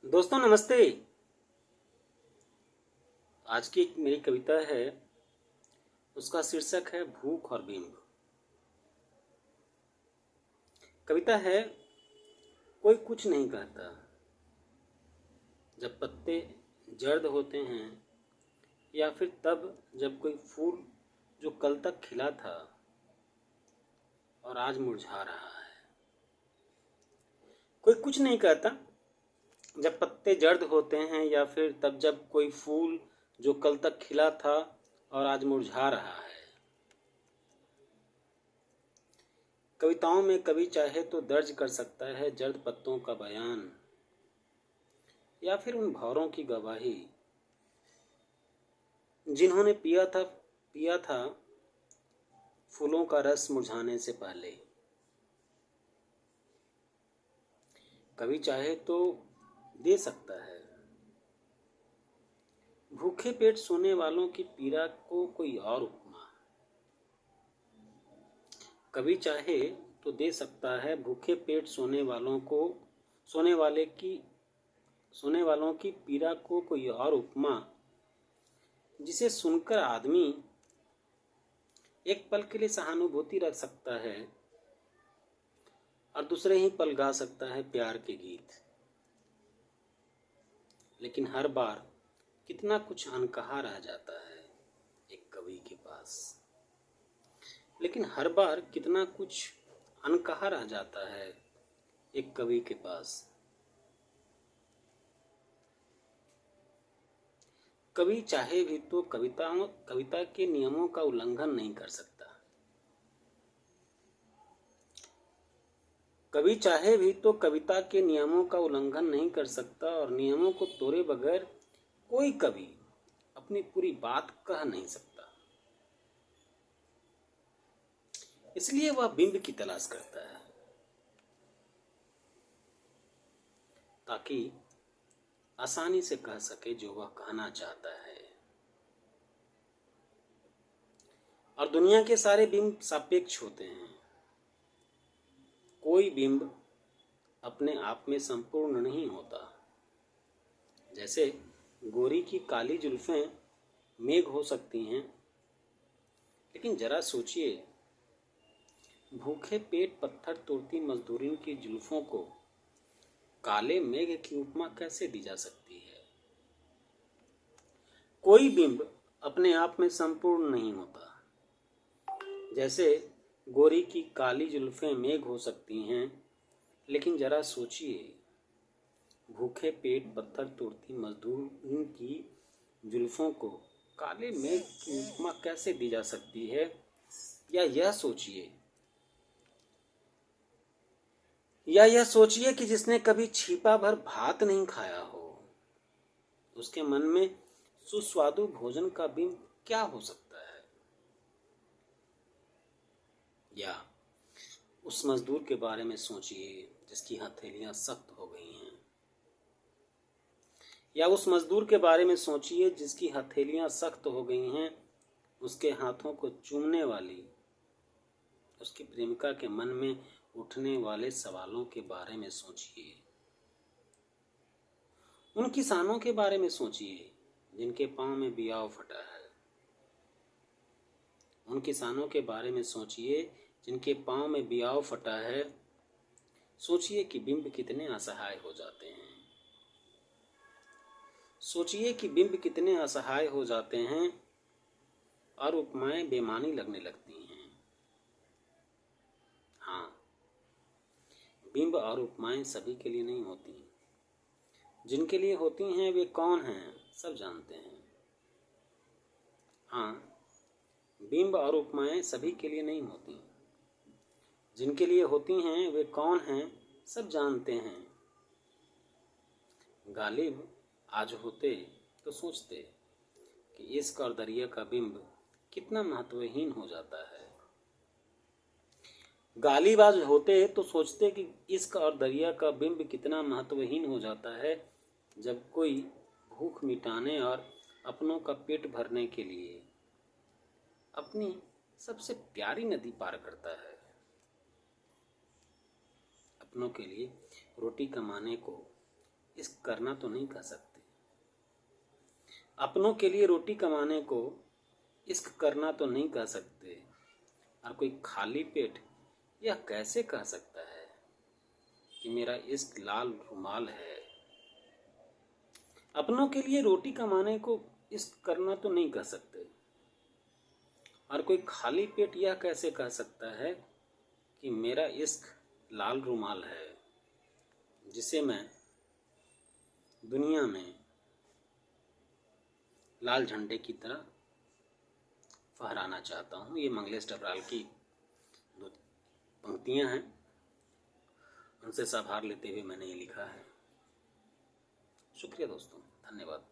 दोस्तों नमस्ते। आज की एक मेरी कविता है, उसका शीर्षक है भूख और बिंब। कविता है, कोई कुछ नहीं कहता जब पत्ते जर्द होते हैं, या फिर तब जब कोई फूल जो कल तक खिला था और आज मुरझा रहा है। कोई कुछ नहीं कहता जब पत्ते जर्द होते हैं, या फिर तब जब कोई फूल जो कल तक खिला था और आज मुरझा रहा है। कविताओं में कवि चाहे तो दर्ज कर सकता है जर्द पत्तों का बयान, या फिर उन भौरों की गवाही जिन्होंने पिया था फूलों का रस मुरझाने से पहले। कवि चाहे तो दे सकता है भूखे पेट सोने वालों की पीड़ा को कोई और उपमा। कवि चाहे तो दे सकता है भूखे पेट सोने वालों की पीड़ा को कोई और उपमा, जिसे सुनकर आदमी एक पल के लिए सहानुभूति रख सकता है और दूसरे ही पल गा सकता है प्यार के गीत। लेकिन हर बार कितना कुछ अनकहा रह जाता है एक कवि के पास। लेकिन हर बार कितना कुछ अनकहा रह जाता है एक कवि के पास। कवि चाहे भी तो कविता के नियमों का उल्लंघन नहीं कर सकता। कवि चाहे भी तो कविता के नियमों का उल्लंघन नहीं कर सकता, और नियमों को तोड़े बगैर कोई कवि अपनी पूरी बात कह नहीं सकता। इसलिए वह बिंब की तलाश करता है, ताकि आसानी से कह सके जो वह कहना चाहता है। और दुनिया के सारे बिंब सापेक्ष होते हैं। कोई बिंब अपने आप में संपूर्ण नहीं होता। जैसे गोरी की काली जुल्फें मेघ हो सकती हैं, लेकिन जरा सोचिए, भूखे पेट पत्थर तोड़ती मजदूरों की जुल्फों को काले मेघ की उपमा कैसे दी जा सकती है। कोई बिंब अपने आप में संपूर्ण नहीं होता। जैसे गोरी की काली जुल्फें मेघ हो सकती हैं, लेकिन जरा सोचिए, भूखे पेट पत्थर तोड़ती मजदूरों की जुल्फों को काले मेघ की उपमा कैसे दी जा सकती है। या यह सोचिए कि जिसने कभी छिपा भर भात नहीं खाया हो, उसके मन में सुस्वादु भोजन का बिंब क्या हो सकता है। या उस मजदूर के बारे में सोचिए जिसकी हथेलियां सख्त हो गई हैं। या उस मजदूर के बारे में सोचिए जिसकी हथेलियां सख्त हो गई हैं। उसके हाथों को चूमने वाली उसकी प्रेमिका के मन में उठने वाले सवालों के बारे में सोचिए। उन किसानों के बारे में सोचिए जिनके पांव में बियाव फटा है। उन किसानों के बारे में सोचिए जिनके पांव में बियाव फटा है। सोचिए कि बिंब कितने असहाय हो जाते हैं। सोचिए कि बिंब कितने असहाय हो जाते हैं और उपमाएं बेमानी लगने लगती हैं। हाँ, बिंब और उपमाएं सभी के लिए नहीं होती। जिनके लिए होती हैं वे कौन हैं, सब जानते हैं। हाँ, बिंब और उपमाएं सभी के लिए नहीं होती। जिनके लिए होती हैं वे कौन हैं, सब जानते हैं। गालिब आज होते तो सोचते कि इश्क और दरिया का बिंब कितना महत्वहीन हो जाता है। गालिब आज होते तो सोचते कि इश्क और दरिया का बिंब कितना महत्वहीन हो जाता है, जब कोई भूख मिटाने और अपनों का पेट भरने के लिए अपनी सबसे प्यारी नदी पार करता है। अपनों के लिए रोटी कमाने को इश्क करना तो नहीं कह सकते। अपनों के लिए रोटी कमाने को इश्क करना तो नहीं कह सकते। और कोई खाली पेट यह कैसे कह सकता है कि मेरा इश्क लाल रुमाल है। अपनों के लिए रोटी कमाने को इश्क करना तो नहीं कह सकते। और कोई खाली पेट यह कैसे कह सकता है कि मेरा इश्क लाल रुमाल है, जिसे मैं दुनिया में लाल झंडे की तरह फहराना चाहता हूँ। ये मंगलेश डबराल की दो पंक्तियाँ हैं, उनसे आभार लेते हुए मैंने ये लिखा है। शुक्रिया दोस्तों, धन्यवाद।